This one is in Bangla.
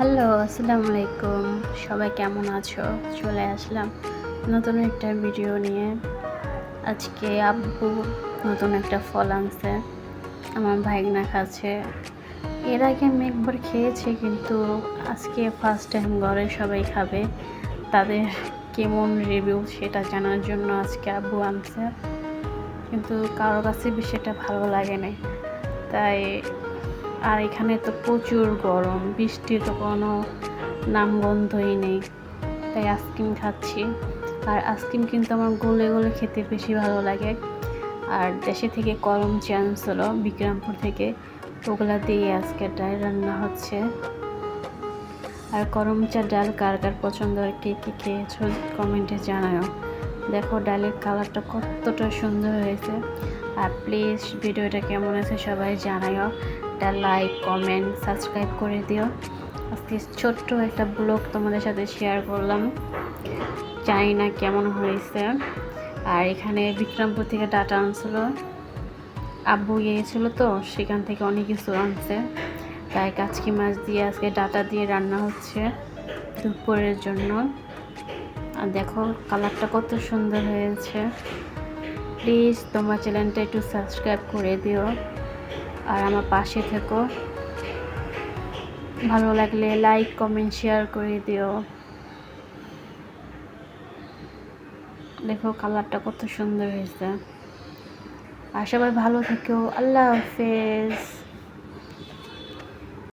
হ্যালো, আসসালামু আলাইকুম। সবাই কেমন আছো? চলে আসলাম নতুন একটা ভিডিও নিয়ে। আজকে আব্বু নতুন একটা ফল আনছে। আমার ভাইগনা খাচ্ছে। এর আগে আমি একবার খেয়েছি, কিন্তু আজকে ফার্স্ট টাইম ঘরে সবাই খাবে। তাদের কেমন রিভিউ সেটা জানার জন্য আজকে আব্বু আনছে। কিন্তু কারো কাছে বেশি একটা ভালো লাগে নাই। তাই আর এখানে তো প্রচুর গরম, বৃষ্টির তো কোনো নামগন্ধই নেই। তাই আইসক্রিম খাচ্ছি। আর আইসক্রিম কিন্তু আমার গলে গলে খেতে বেশি ভালো লাগে। আর দেশে থেকে করমচা আনছিল বিক্রমপুর থেকে, ওগুলা দিয়ে আজকে ডাল রান্না হচ্ছে। আর করমচা ডাল কার কার পছন্দ, আর কে কী খেয়েছো কমেন্টে জানাও। দেখো ডালের কালারটা কতটা সুন্দর হয়েছে। আর প্লিজ ভিডিওটা কেমন আছে সবাই জানাও। একটা লাইক, কমেন্ট, সাবস্ক্রাইব করে দিও। আজকে ছোট্ট একটা ব্লগ তোমাদের সাথে শেয়ার করলাম, জানি না কেমন হয়েছে। আর এখানে বিক্রমপুর থেকে ডাটা আনছিল, আব্বু গিয়েছিল তো সেখান থেকে অনেক কিছু আনছে। তাই কাচকি মাছ দিয়ে আজকে ডাটা দিয়ে রান্না হচ্ছে দুপুরের জন্য। আর দেখো কালারটা কত সুন্দর হয়েছে। প্লিজ তোমার চ্যানেলটা একটু সাবস্ক্রাইব করে দিও আর আমার পাশে থেকো। ভালো লাগলে লাইক, কমেন্ট, শেয়ার করে দিও। দেখো কালারটা কত সুন্দর হয়েছে। আর সবাই ভালো থেকো। আল্লাহ হাফেজ।